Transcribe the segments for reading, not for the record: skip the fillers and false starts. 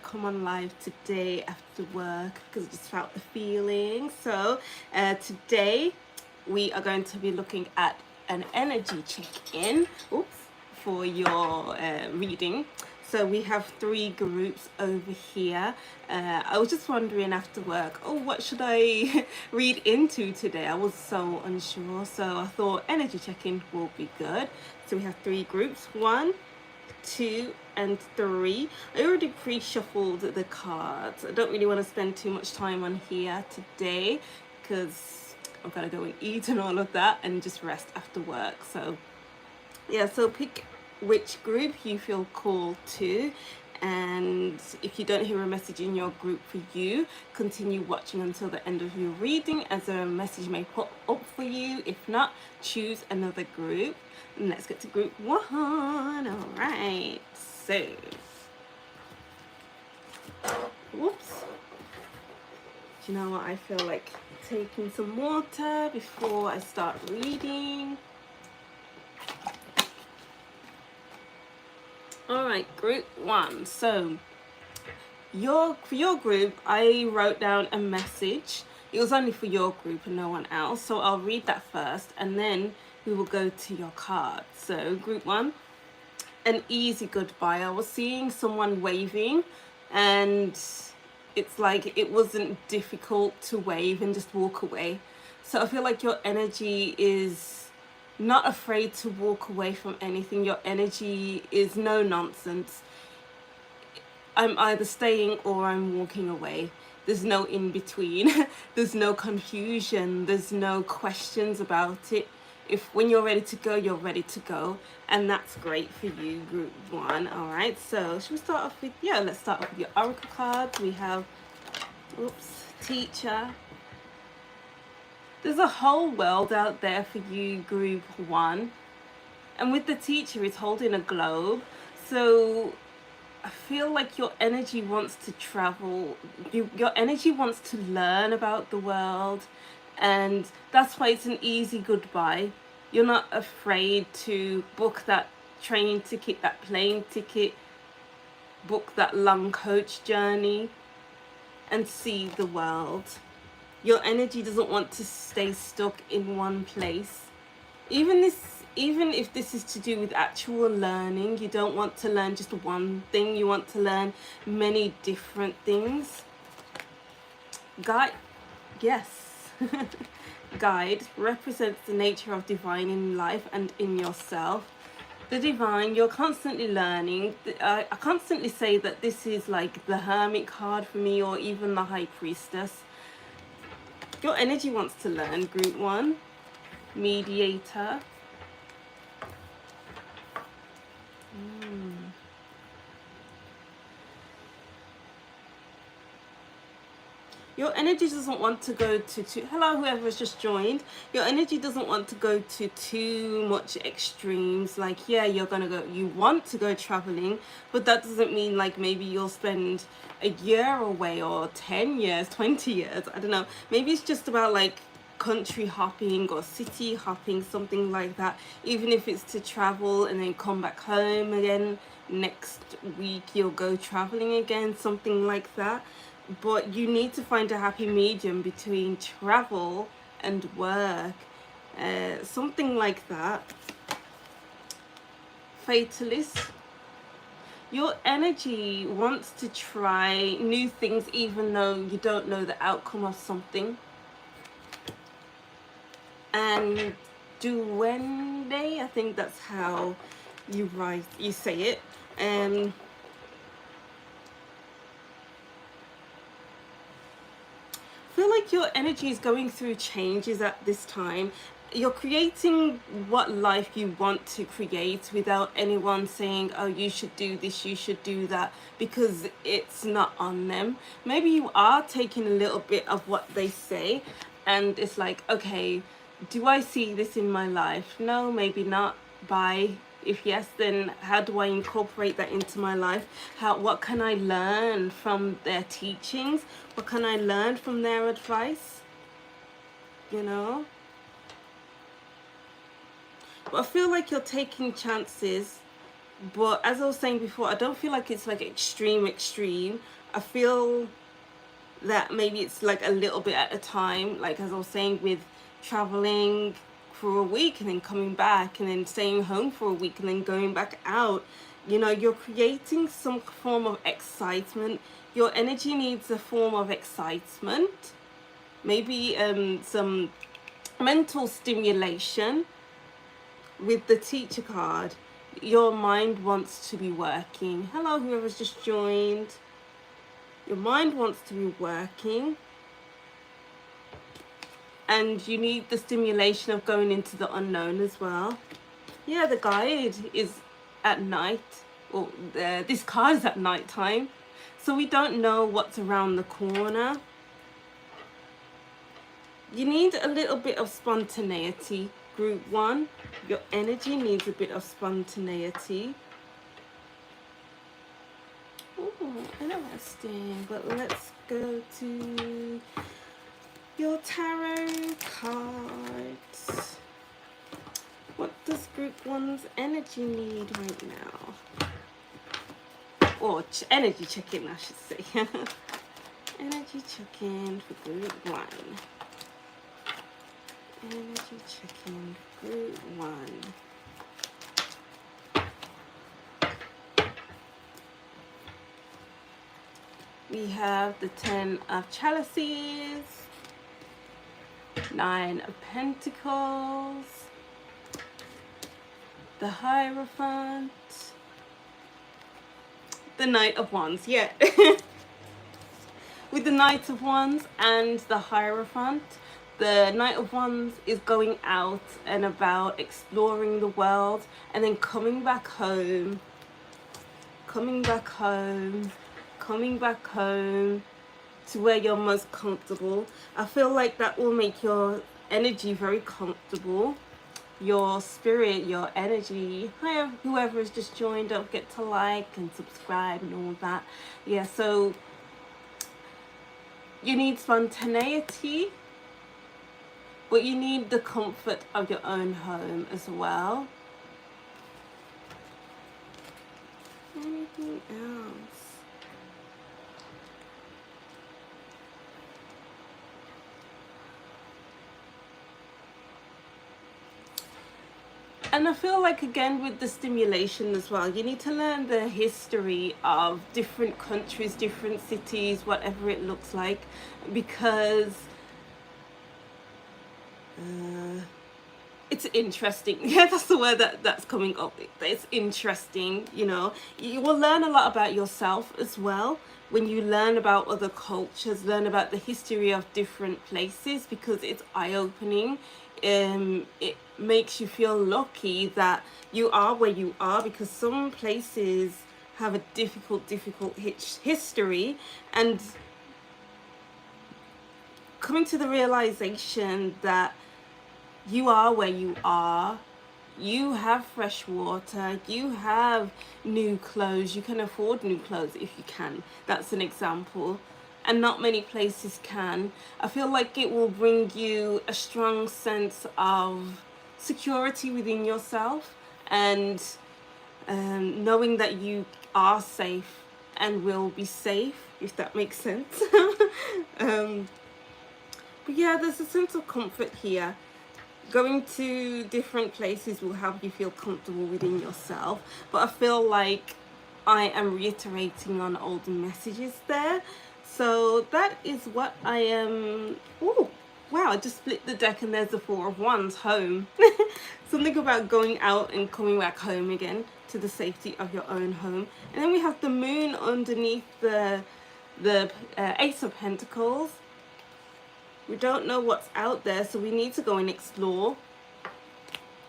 come on live today after work because I just felt the feeling. So today we are going to be looking at an energy check-in. Oops, for your reading. So we have 3 groups over here. I was just wondering after work, oh, what should I read into today? I was so unsure. So I thought energy check-in will be good. So we have 3 groups. 1, 2, and 3. I already pre-shuffled the cards. I don't really want to spend too much time on here today because I've got to go and eat and all of that and just rest after work. So yeah, so pick which group you feel called to, and if you don't hear a message in your group for you, continue watching until the end of your reading as a message may pop up for you. If not, choose another group. And let's get to group 1. All right, so whoops, do you know what, I feel like taking some water before I start reading. All right, group 1. So for your group, I wrote down a message. It was only for your group and no one else. So I'll read that first and then we will go to your card. So group 1, an easy goodbye. I was seeing someone waving and it's like it wasn't difficult to wave and just walk away. So I feel like your energy is not afraid to walk away from anything. Your energy is no nonsense. I'm either staying or I'm walking away. There's no in between. There's no confusion. There's no questions about it. If when you're ready to go, you're ready to go. And that's great for you, group 1. All right, so should we start off with, let's start off with your oracle cards. We have, teacher. There's a whole world out there for you, group 1. And with the teacher, it's holding a globe. So I feel like your energy wants to travel. Your energy wants to learn about the world. And that's why it's an easy goodbye. You're not afraid to book that train ticket, that plane ticket, book that long coach journey and see the world. Your energy doesn't want to stay stuck in one place. Even if this is to do with actual learning, you don't want to learn just one thing. You want to learn many different things. Guide, yes. Guide represents the nature of divine in life and in yourself. The divine, you're constantly learning. I constantly say that this is like the Hermit card for me, or even the High Priestess. Your energy wants to learn, group 1. Mediator. Your energy doesn't want to go to hello, whoever has just joined. Your energy doesn't want to go to too much extremes. Like, yeah, you want to go traveling, but that doesn't mean like maybe you'll spend a year away or 10 years, 20 years. I don't know. Maybe it's just about like country hopping or city hopping, something like that. Even if it's to travel and then come back home again, next week you'll go traveling again, something like that. But you need to find a happy medium between travel and work, something like that. Fatalist. Your energy wants to try new things even though you don't know the outcome of something. And Duende, I think that's how you say it. I feel like your energy is going through changes at this time. You're creating what life you want to create without anyone saying, oh, you should do this, you should do that, because it's not on them. Maybe you are taking a little bit of what they say and it's like, okay, do I see this in my life? No, maybe not. Bye. If yes, then how do I incorporate that into my life? What can I learn from their teachings? What can I learn from their advice? You know? But I feel like you're taking chances But as I was saying before, I don't feel like it's like extreme. I feel that maybe it's like a little bit at a time, like as I was saying, with traveling for a week and then coming back and then staying home for a week and then going back out. You know, you're creating some form of excitement. Your energy needs a form of excitement, maybe some mental stimulation. With the teacher card, your mind wants to be working. Hello, whoever's just joined. Your mind wants to be working, and you need the stimulation of going into the unknown as well. Yeah, the guide is at night, or this card is at night time, so we don't know what's around the corner. You need a little bit of spontaneity, group 1. Your energy needs a bit of spontaneity. Oh, interesting. But let's go to your tarot cards. What does group 1's energy need right now? Or energy check-in, I should say. Energy check-in for group 1. Energy check-in for group 1. We have the 10 of Chalices, 9 of Pentacles, the Hierophant, the Knight of Wands. Yeah. With the Knight of Wands and the Hierophant, the Knight of Wands is going out and about, exploring the world, and then coming back home, coming back home to where you're most comfortable. I feel like that will make your energy very comfortable. Your spirit, your energy. Hi, whoever has just joined, don't forget to like and subscribe and all that. Yeah, so you need spontaneity, but you need the comfort of your own home as well. Anything else? And I feel like, again, with the stimulation as well, you need to learn the history of different countries, different cities, whatever it looks like, because it's interesting. Yeah, that's the word that's coming up. It's interesting, you know. You will learn a lot about yourself as well when you learn about other cultures, learn about the history of different places, because it's eye-opening. It makes you feel lucky that you are where you are, because some places have a difficult history, and coming to the realization that you are where you are, you have fresh water, you have new clothes, you can afford new clothes if you can. That's an example. And not many places can. I feel like it will bring you a strong sense of security within yourself, and knowing that you are safe and will be safe, if that makes sense. But yeah, there's a sense of comfort here. Going to different places will help you feel comfortable within yourself. But I feel like I am reiterating on older messages there. So that is what I am. Oh, wow, I just split the deck and there's the Four of Wands, home. Something about going out and coming back home again to the safety of your own home. And then we have the Moon underneath the Ace of Pentacles. We don't know what's out there, so we need to go and explore.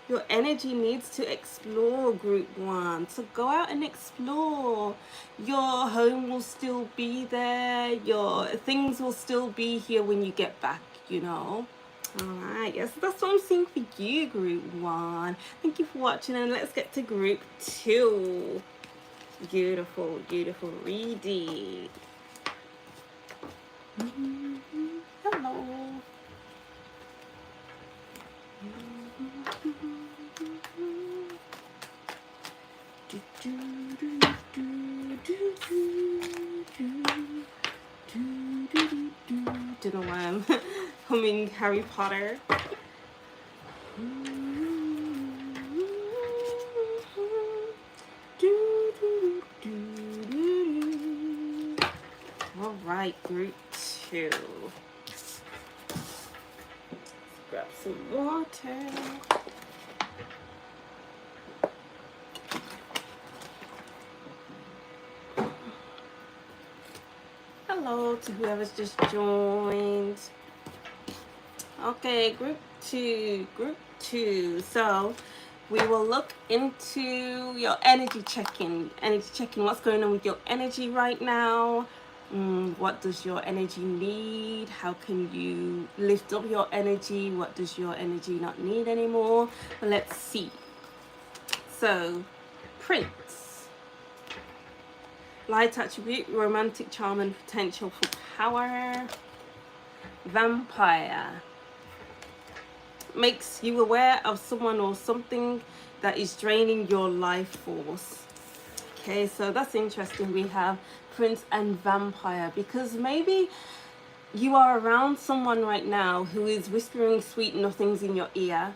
Your energy needs to explore, group 1. So go out and explore. Your home will still be there. Your things will still be here when you get back, you know. Alright, yes, that's what I'm seeing for you, group 1. Thank you for watching, and let's get to group 2. Beautiful, beautiful reading. Hello. Do, do, don't know why I'm humming Harry Potter. All right, group 2. Grab some water. Hello to whoever's just joined. Okay, group 2. So we will look into your energy check-in. What's going on with your energy right now? What does your energy need? How can you lift up your energy? What does your energy not need anymore? Well, let's see. So, Prince. Light attribute, romantic charm and potential for power. Vampire. Makes you aware of someone or something that is draining your life force. Okay, so that's interesting. We have Prince and Vampire, because maybe you are around someone right now who is whispering sweet nothings in your ear,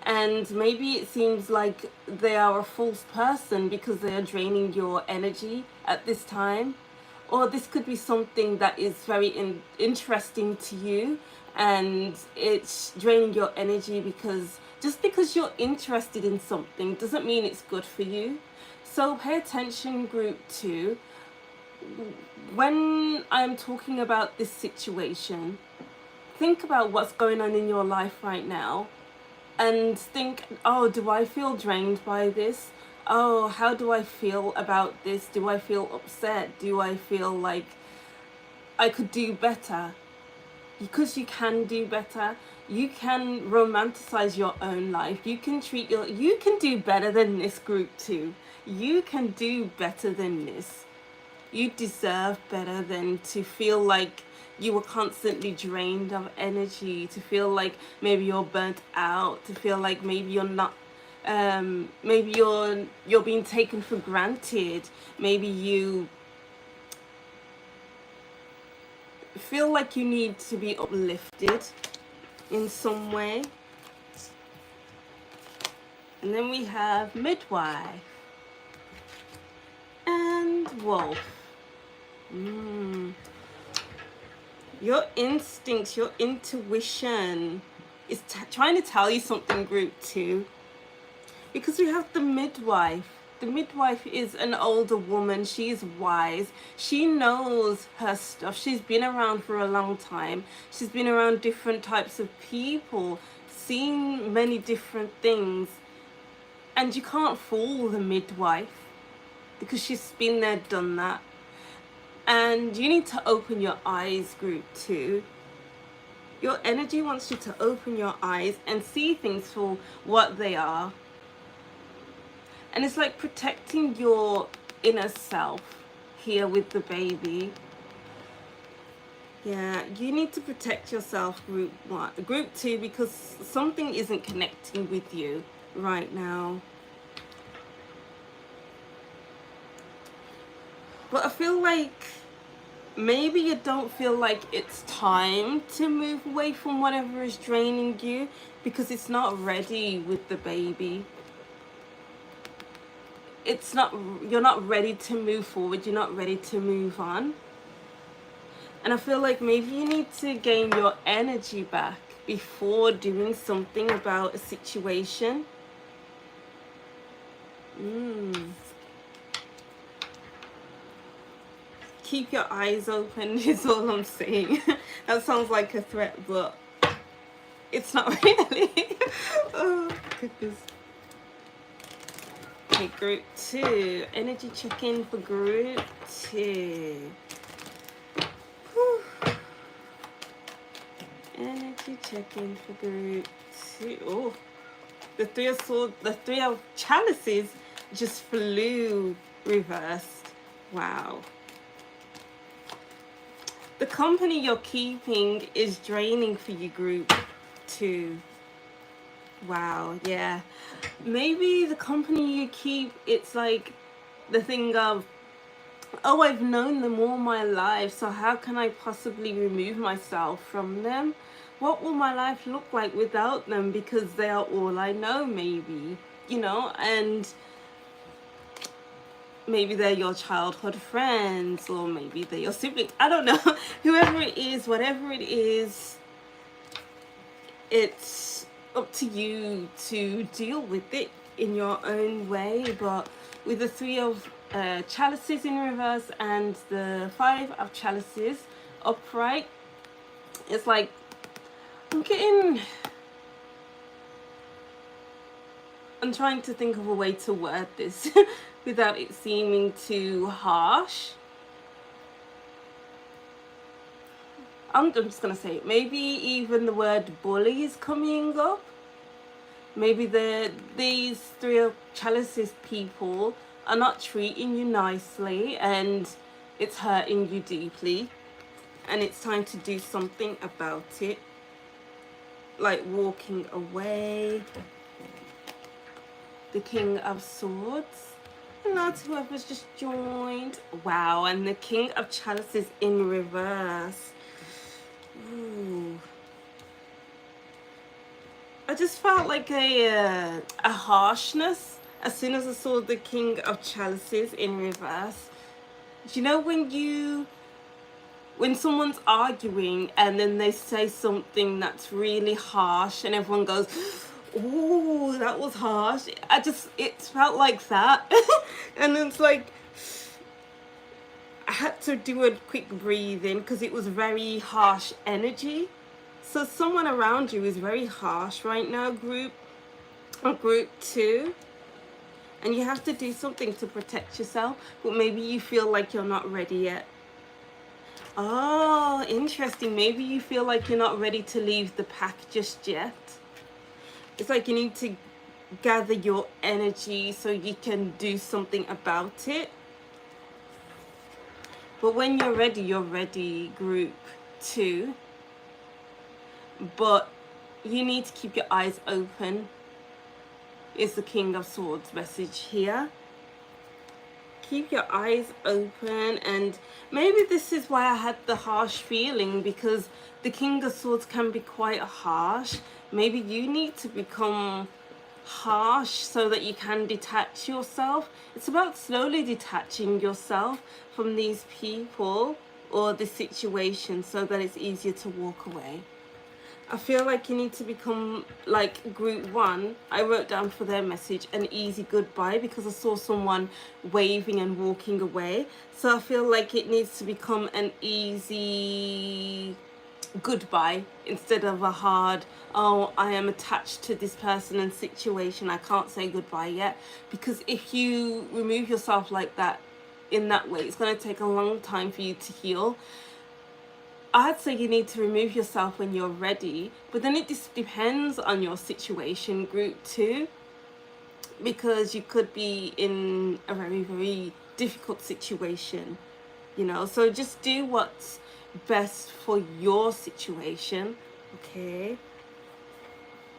and maybe it seems like they are a false person because they are draining your energy at this time. Or this could be something that is very interesting to you, and it's draining your energy, because just because you're interested in something doesn't mean it's good for you. So pay attention, group 2. When I'm talking about this situation, think about what's going on in your life right now, and think, oh, do I feel drained by this? Oh, how do I feel about this? Do I feel upset? Do I feel like I could do better? Because you can do better. You can romanticize your own life. You can you can do better than this, group 2. You can do better than this. You deserve better than to feel like you were constantly drained of energy, to feel like maybe you're burnt out, to feel like maybe you're not maybe you're being taken for granted. Maybe you feel like you need to be uplifted in some way. And then we have Midwife and Wolf. Your instincts, your intuition is trying to tell you something, group 2. Because we have the midwife. The midwife is an older woman. She's wise. She knows her stuff. She's been around for a long time. She's been around different types of people, seen many different things. And you can't fool the midwife, because she's been there, done that. And you need to open your eyes, group 2. Your energy wants you to open your eyes and see things for what they are. And it's like protecting your inner self here with the baby. Yeah, you need to protect yourself, group 1. Group 2, because something isn't connecting with you right now. But I feel like maybe you don't feel like it's time to move away from whatever is draining you, because it's not ready with the baby. You're not ready to move forward. You're not ready to move on. And I feel like maybe you need to gain your energy back before doing something about a situation. Keep your eyes open is all I'm saying. That sounds like a threat, but it's not really. Oh, goodness. Okay, group 2. Energy check-in for group 2. Whew. Energy check-in for group 2. Oh, the 3 of swords, the 3 of chalices just flew reversed. Wow. The company you're keeping is draining for you, group 2. Wow, yeah. Maybe the company you keep, it's like the thing of, oh, I've known them all my life, so how can I possibly remove myself from them? What will my life look like without them? Because they are all I know, maybe, and maybe they're your childhood friends, or maybe they're your siblings. I don't know. Whoever it is, whatever it is, it's up to you to deal with it in your own way. But with the three of chalices in reverse and the five of chalices upright, it's like I'm trying to think of a way to word this without it seeming too harsh. I'm just gonna say it. Maybe even the word bully is coming up. Maybe these three of chalices people are not treating you nicely, and it's hurting you deeply, and it's time to do something about it, like walking away. The King of Swords, and that's whoever's just joined. Wow, and the King of Chalices in reverse. Ooh. I just felt like a harshness as soon as I saw the King of Chalices in reverse. Do you know when someone's arguing and then they say something that's really harsh and everyone goes, "Ooh, that was harsh." It felt like that. And it's like, I had to do a quick breathing because it was very harsh energy. So someone around you is very harsh right now, group 2. And you have to do something to protect yourself, but maybe you feel like you're not ready yet. Oh, interesting. Maybe you feel like you're not ready to leave the pack just yet. It's like you need to gather your energy so you can do something about it. But when you're ready, group 2. But you need to keep your eyes open. Is the King of Swords message here. Keep your eyes open, and maybe this is why I had the harsh feeling, because the King of Swords can be quite harsh. Maybe you need to become harsh so that you can detach yourself. It's about slowly detaching yourself from these people or the situation so that it's easier to walk away. I feel like you need to become like group 1. I wrote down for their message an easy goodbye because I saw someone waving and walking away. So I feel like it needs to become an easy goodbye instead of a hard, oh, I am attached to this person and situation, I can't say goodbye yet. Because if you remove yourself like that, in that way, it's going to take a long time for you to heal. I'd say you need to remove yourself when you're ready, but then it just depends on your situation, group 2, because you could be in a very, very difficult situation, so just do what's best for your situation. Okay,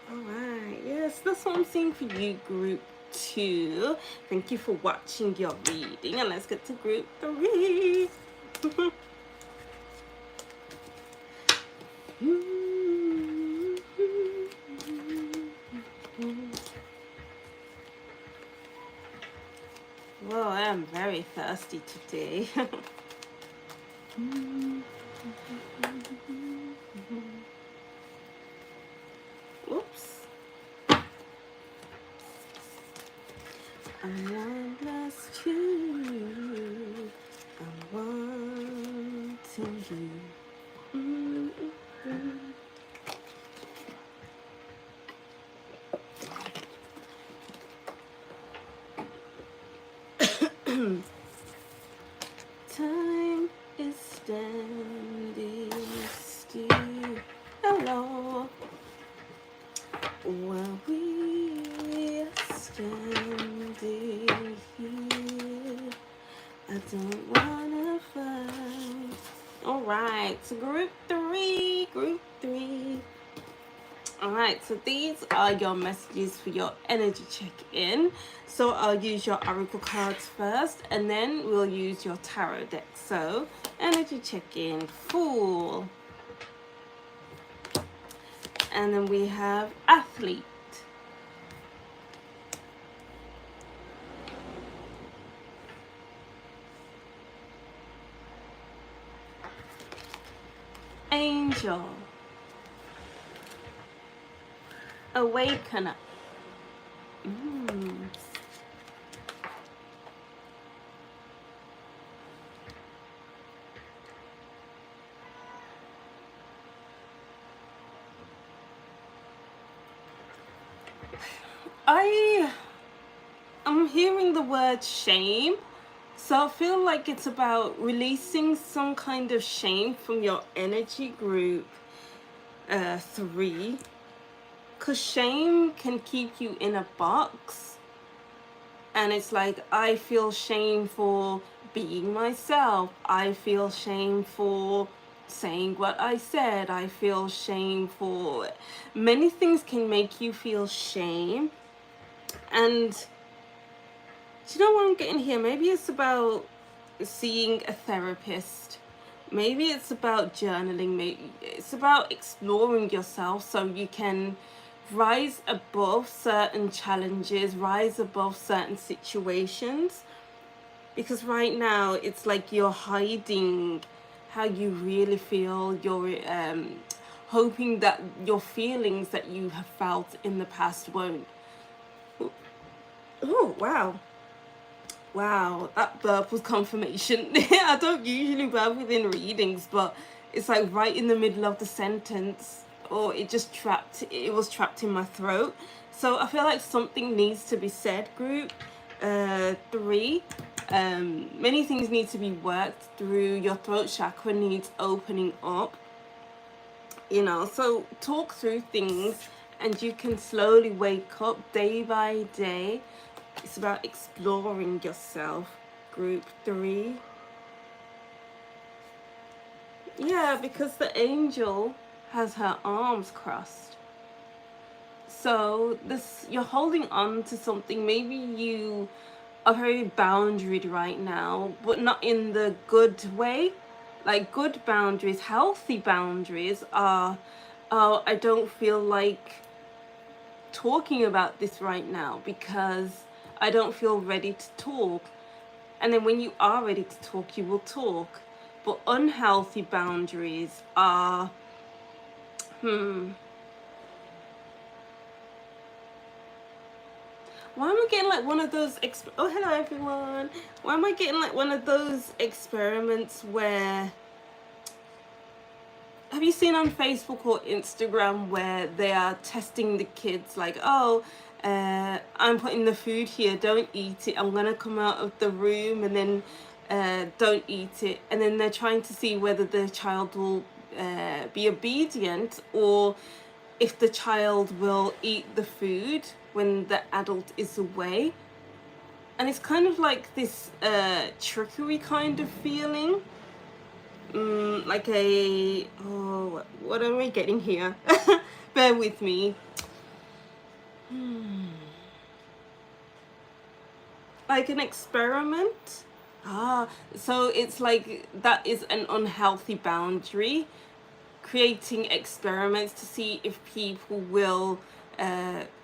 all right, yes, that's what I'm seeing for you, group 2. Thank you for watching your reading, and let's get to group 3. Whoa, I am very thirsty today. Oops. I'm 1 + 2. I'm wanting you. Time is standing still. Hello. While we are standing here, I don't wanna fight. All right, so group 3. All right, so these are your messages for your energy check-in. So I'll use your oracle cards first, and then we'll use your tarot deck. So energy check-in, Fool. And then we have Athlete. Angel. Awakener. I'm hearing the word shame. So I feel like it's about releasing some kind of shame from your energy group 3. Because shame can keep you in a box. And it's like, I feel shame for being myself. I feel shame for saying what I said. I feel shame for... Many things can make you feel shame. And do you know what I'm getting here? Maybe it's about seeing a therapist. Maybe it's about journaling. Maybe it's about exploring yourself so you can rise above certain challenges, rise above certain situations. Because right now it's like you're hiding how you really feel. You're hoping that your feelings that you have felt in the past won't. Oh, wow. Wow, that burp was confirmation. I don't usually burp within readings, but it's like right in the middle of the sentence, or it was trapped in my throat. So I feel like something needs to be said, group 3. Many things need to be worked through. Your throat chakra needs opening up, you know, so talk through things and you can slowly wake up day by day. It's about exploring yourself, group 3. Yeah, because the angel has her arms crossed. So you're holding on to something. Maybe you are very boundaried right now, but not in the good way. Like good boundaries, healthy boundaries are, oh, I don't feel like talking about this right now because I don't feel ready to talk. And then when you are ready to talk, you will talk. But unhealthy boundaries are, why am I getting like one of those, oh, hello everyone. Why am I getting like one of those experiments where, have you seen on Facebook or Instagram where they are testing the kids like, oh, I'm putting the food here, don't eat it, I'm gonna come out of the room, and then don't eat it, and then they're trying to see whether the child will be obedient or if the child will eat the food when the adult is away. And it's kind of like this trickery kind of feeling. Like a, oh, what am I getting here? Bear with me. Like an experiment. So it's like that is an unhealthy boundary. Creating experiments to see if people will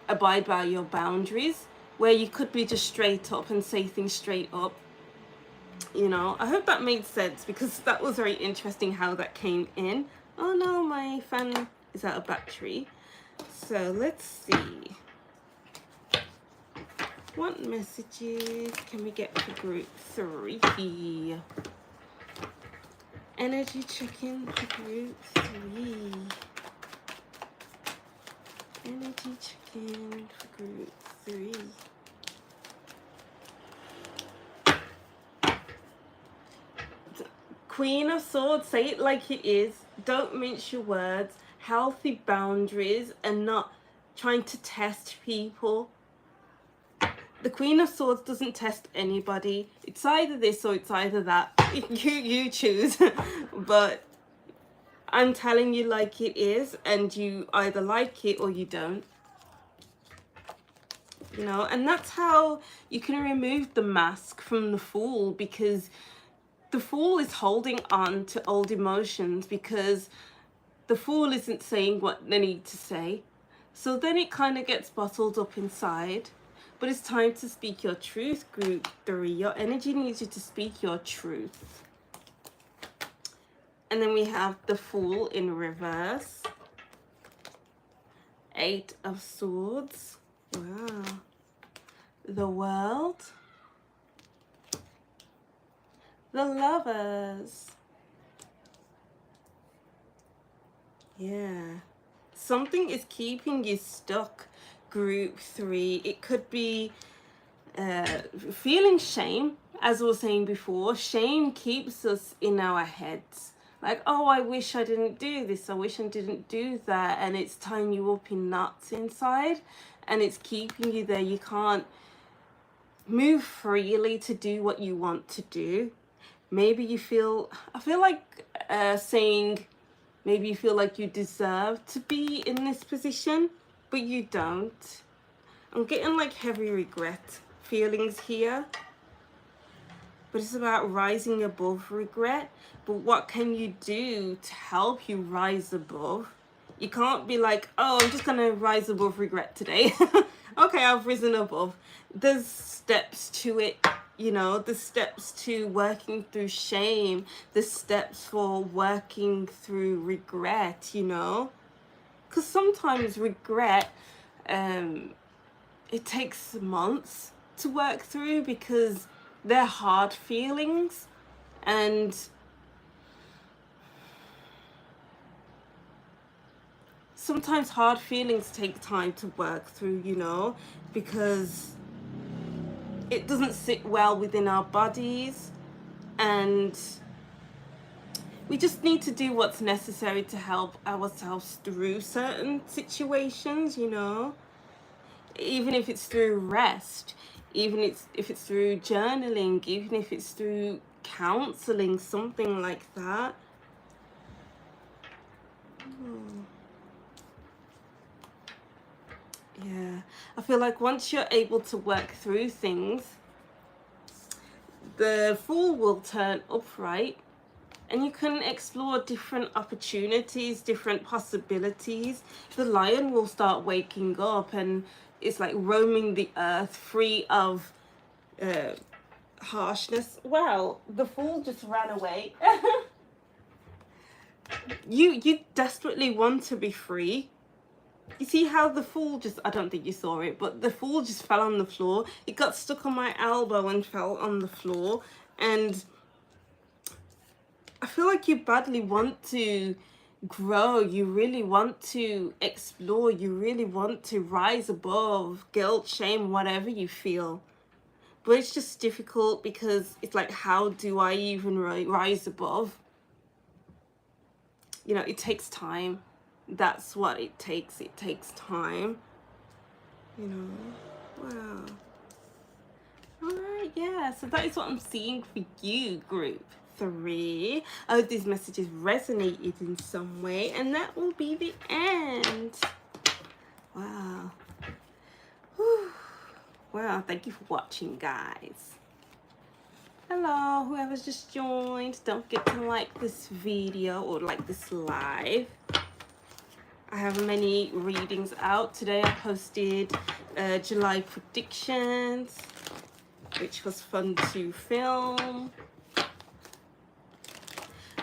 abide by your boundaries, where you could be just straight up and say things straight up. You know, I hope that made sense because that was very interesting how that came in. Oh no, my fan is out of battery. So let's see. What messages can we get for group 3? Energy check-in for group 3. Energy check-in for group 3. Queen of Swords, say it like it is. Don't mince your words. Healthy boundaries and not trying to test people. The Queen of Swords doesn't test anybody. It's either this or it's either that. You choose. But I'm telling you like it is, and you either like it or you don't. You know, and that's how you can remove the mask from the Fool, because the Fool is holding on to old emotions because the Fool isn't saying what they need to say. So then it kind of gets bottled up inside. But it's time to speak your truth, group 3. Your energy needs you to speak your truth. And then we have the Fool in reverse. 8 of Swords. Wow. The World. The Lovers. Yeah. Something is keeping you stuck, group 3. It could be feeling shame, as I was saying before. Shame keeps us in our heads. Like, oh, I wish I didn't do this. I wish I didn't do that. And it's tying you up in knots inside. And it's keeping you there. You can't move freely to do what you want to do. Maybe you feel, I feel like saying, maybe you feel like you deserve to be in this position, but you don't. I'm getting like heavy regret feelings here. But it's about rising above regret. But what can you do to help you rise above? You can't be like, oh, I'm just going to rise above regret today. Okay, I've risen above. There's steps to it, you know, the steps to working through shame, the steps for working through regret, you know. Because sometimes regret, it takes months to work through because they're hard feelings, and sometimes hard feelings take time to work through, you know, because it doesn't sit well within our bodies, and we just need to do what's necessary to help ourselves through certain situations, you know, even if it's through rest, even if it's through journaling, even if it's through counseling, something like that. Yeah, I feel like once you're able to work through things, the Fool will turn upright and you can explore different opportunities, different possibilities. The Lion will start waking up and it's like roaming the earth free of harshness. Wow, the Fool just ran away. You desperately want to be free. You see how the Fool just, I don't think you saw it, but the Fool just fell on the floor. It got stuck on my elbow and fell on the floor. And I feel like you badly want to grow. You really want to explore. You really want to rise above guilt, shame, whatever you feel. But it's just difficult because it's like, how do I even rise above? You know, it takes time. That's what it takes. It takes time. You know, wow. All right, yeah. So that is what I'm seeing for you, group 3. I hope these messages resonated in some way, and that will be the end. Wow. Whew. Wow, thank you for watching, guys. Hello, whoever's just joined. Don't forget to like this video or like this live. I have many readings out. Today I posted July predictions, which was fun to film.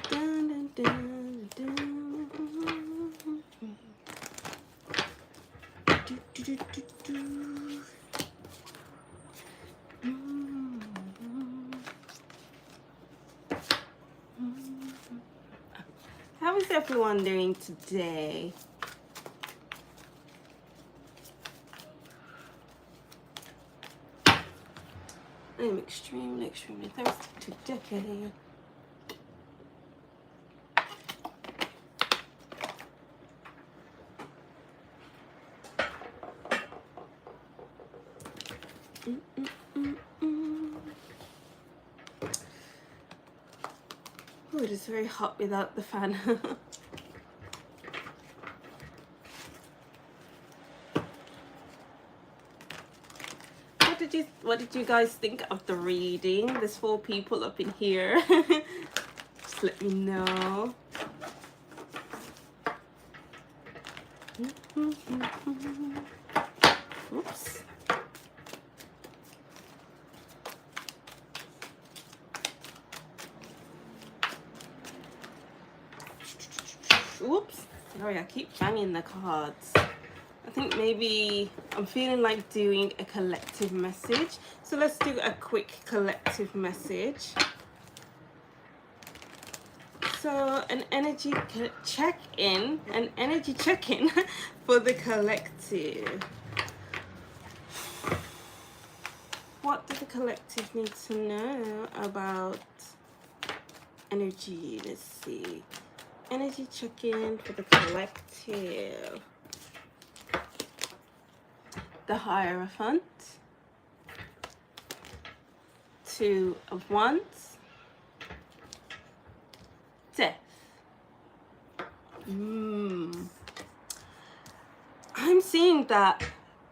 Dun, dun, dun, dun. Do, do, do, do, do. How is everyone doing today? I'm extremely thirsty today. Oh, it is very hot without the fan. what did you guys think of the reading? There's 4 people up in here. Just let me know. Oops. Oops. Sorry, I keep banging the cards. I think maybe I'm feeling like doing a collective message. So let's do a quick collective message. So an energy check-in, for the collective. What do the collective need to know about energy? Let's see. Energy check-in for the collective. The Hierophant. 2 of Wands. Death. I'm seeing that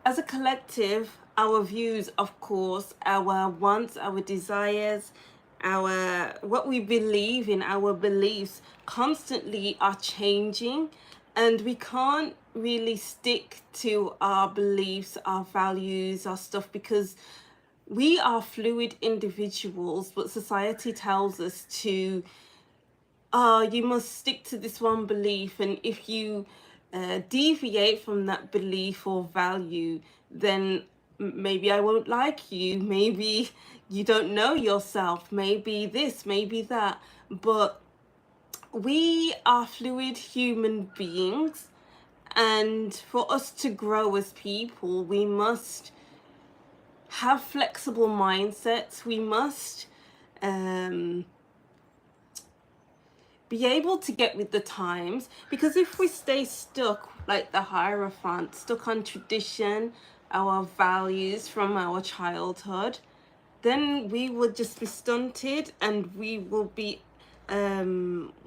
as a collective, our views, of course, our wants, our desires, what we believe in, our beliefs constantly are changing, and we can't really stick to our beliefs, our values, our stuff, because we are fluid individuals, but society tells us to you must stick to this one belief, and if you deviate from that belief or value, then maybe I won't like you, maybe you don't know yourself, maybe this, maybe that. But we are fluid human beings, and for us to grow as people, we must have flexible mindsets. We must be able to get with the times, because if we stay stuck like the Hierophant, stuck on tradition, our values from our childhood, then we will just be stunted, and we will be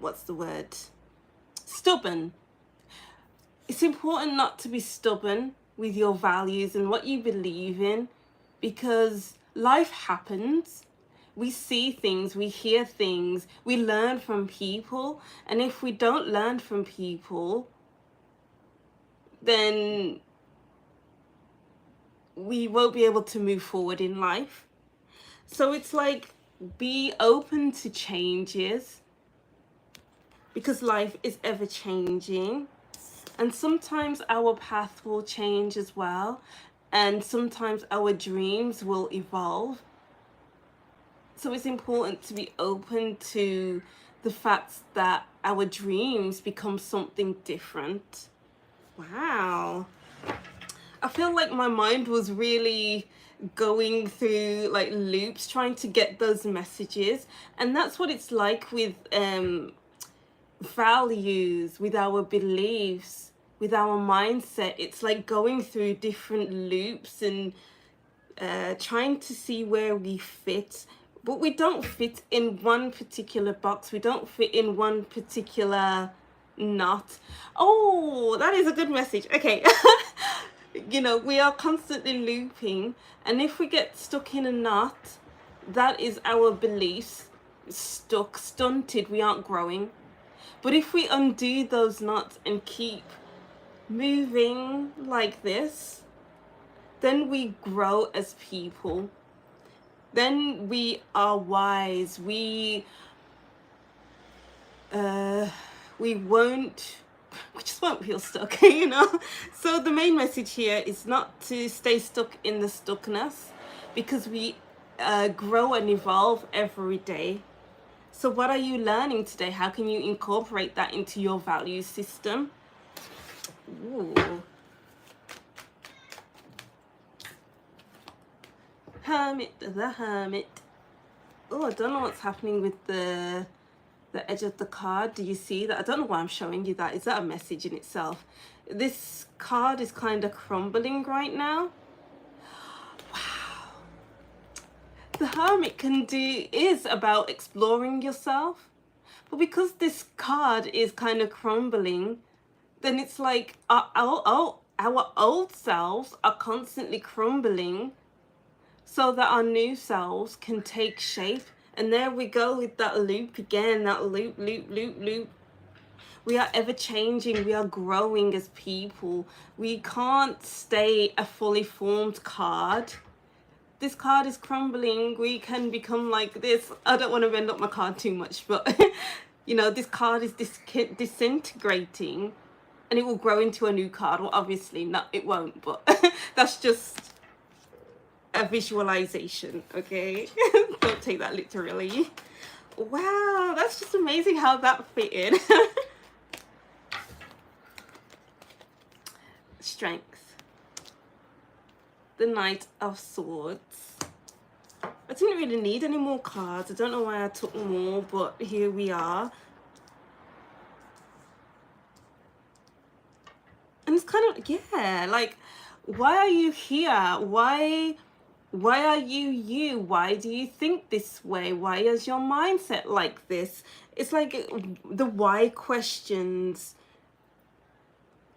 what's the word, stubborn. It's important not to be stubborn with your values and what you believe in, because life happens. We see things, we hear things, we learn from people. And if we don't learn from people, then we won't be able to move forward in life. So it's like, be open to changes, because life is ever changing. And sometimes our path will change as well. And sometimes our dreams will evolve. So it's important to be open to the fact that our dreams become something different. Wow. I feel like my mind was really going through like loops trying to get those messages. And that's what it's like with values, with our beliefs, with our mindset. It's like going through different loops and trying to see where we fit. But we don't fit in one particular box. We don't fit in one particular knot. Oh, that is a good message. Okay. You know, we are constantly looping. And if we get stuck in a knot, that is our beliefs stuck, stunted. We aren't growing. But if we undo those knots and keep moving like this, then we grow as people. Then we are wise. We just won't feel stuck, you know. So the main message here is not to stay stuck in the stuckness, because we grow and evolve every day. So what are you learning today? How can you incorporate that into your value system? Ooh. Hermit, the Hermit. Oh, I don't know what's happening with the edge of the card. Do you see that? I don't know why I'm showing you that. Is that a message in itself? This card is kind of crumbling right now. Wow. The Hermit is about exploring yourself. But because this card is kind of crumbling, then it's like our old selves are constantly crumbling. so that our new selves can take shape. And there we go with that loop again, that loop, loop, loop, loop. We are ever changing, we are growing as people. We can't stay a fully formed card. This card is crumbling, we can become like this. I don't want to bend up my card too much, but you know, this card is disintegrating, and it will grow into a new card. Well, obviously not, it won't, but that's just a visualization, okay? Don't take that literally. Wow, that's just amazing how that fit in. Strength. The Knight of Swords. I didn't really need any more cards. I don't know why I took more, but here we are. And it's kind of, yeah, like, why are you here? Why are you you? Why do you think this way? Why is your mindset like this? It's like the why questions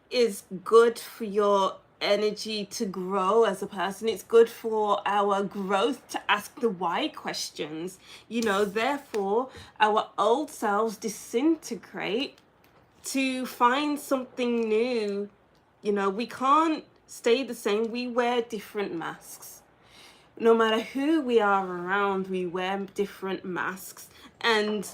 is good for your energy to grow as a person. It's good for our growth to ask the why questions. You know, therefore, our old selves disintegrate to find something new. You know, we can't stay the same. We wear different masks. No matter who we are around, we wear different masks. And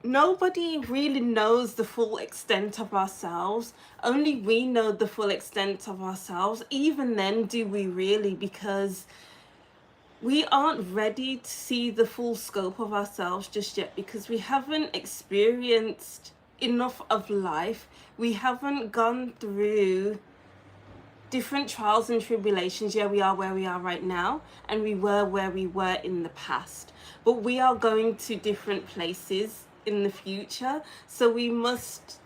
nobody really knows the full extent of ourselves. Only we know the full extent of ourselves. Even then, do we really? Because we aren't ready to see the full scope of ourselves just yet, because we haven't experienced enough of life. We haven't gone through different trials and tribulations. Yeah, we are where we are right now, and we were where we were in the past, but we are going to different places in the future, so we must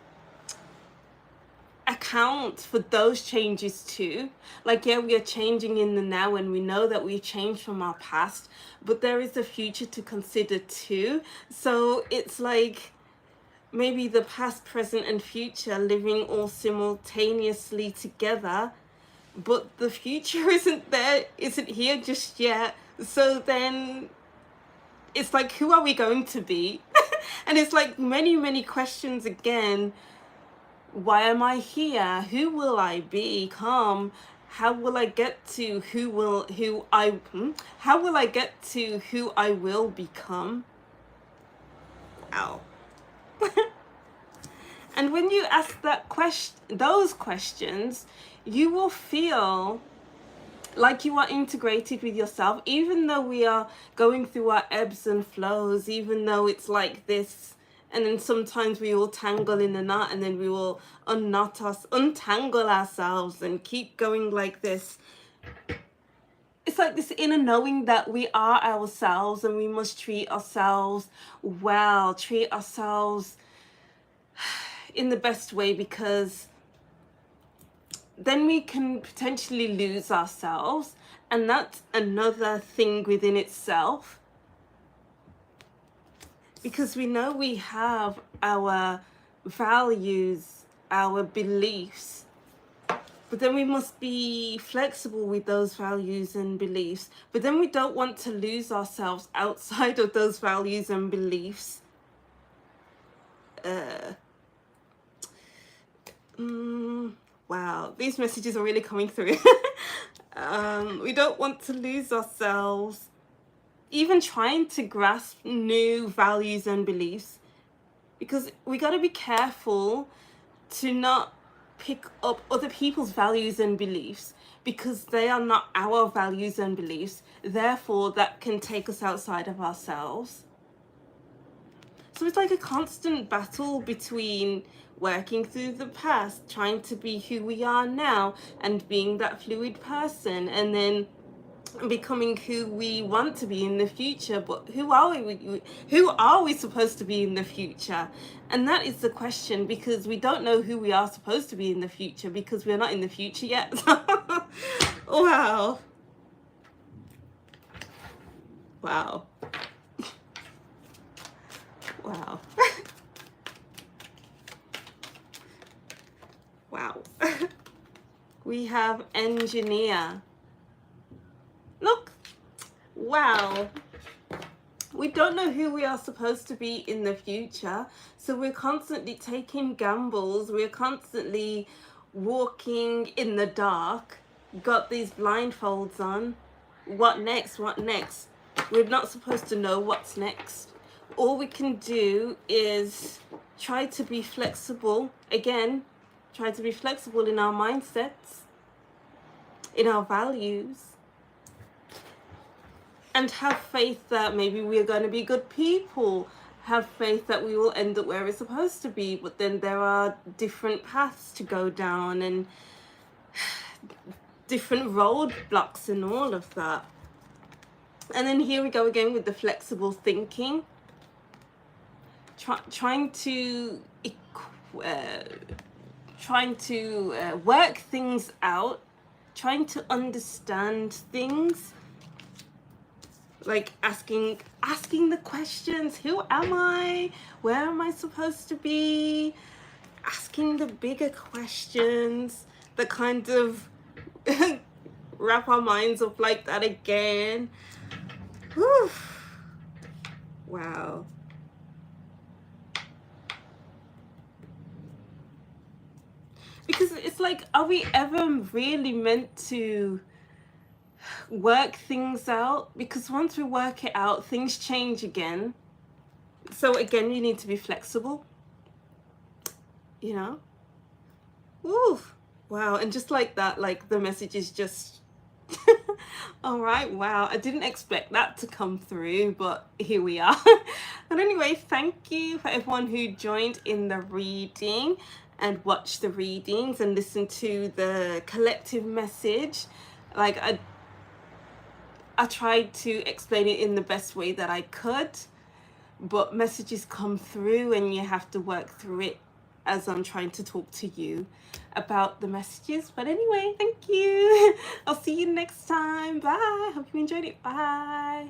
account for those changes too. Like, yeah, we are changing in the now, and we know that we changed from our past, but there is a future to consider too. So it's like maybe the past, present, and future living all simultaneously together, but the future isn't here just yet. So then it's like, who are we going to be? And it's like many questions again. Why am I here? Who will I become? How will I get to how will I get to who I will become? Ow. And when you ask those questions, you will feel like you are integrated with yourself, even though we are going through our ebbs and flows, even though it's like this. And then sometimes we will tangle in a knot, and then we will untangle ourselves and keep going like this. It's like this inner knowing that we are ourselves, and we must treat ourselves well, treat ourselves in the best way, because then we can potentially lose ourselves, and that's another thing within itself, because we know we have our values, our beliefs, but then we must be flexible with those values and beliefs, but then we don't want to lose ourselves outside of those values and beliefs. Wow, these messages are really coming through. We don't want to lose ourselves even trying to grasp new values and beliefs, because we got to be careful to not pick up other people's values and beliefs, because they are not our values and beliefs. Therefore, that can take us outside of ourselves. So it's like a constant battle between working through the past, trying to be who we are now, and being that fluid person, and then becoming who we want to be in the future. But who are we supposed to be in the future? And that is the question, because we don't know who we are supposed to be in the future, because we're not in the future yet. Wow. Wow. Wow. Wow. We have engineer. Look, wow. We don't know who we are supposed to be in the future, so we're constantly taking gambles, we're constantly walking in the dark, got these blindfolds on. What next? What next? We're not supposed to know what's next. All we can do is try to be flexible. Again, try to be flexible in our mindsets, in our values, and have faith that maybe we're going to be good people. Have faith that we will end up where we're supposed to be, but then there are different paths to go down and different roadblocks and all of that. And then here we go again with the flexible thinking. Trying to work things out, trying to understand things, like asking the questions. Who am I? Where am I supposed to be? Asking the bigger questions that kind of wrap our minds up like that again. Whew. Wow. Because it's like, are we ever really meant to work things out? Because once we work it out, things change again. So again, you need to be flexible, you know? Ooh, wow. And just like that, like the message is just all right. Wow, I didn't expect that to come through, but here we are. But anyway, thank you for everyone who joined in the reading and watched the readings and listened to the collective message. Like I tried to explain it in the best way that I could, but messages come through and you have to work through it as I'm trying to talk to you about the messages. But anyway, thank you. I'll see you next time. Bye. Hope you enjoyed it. Bye.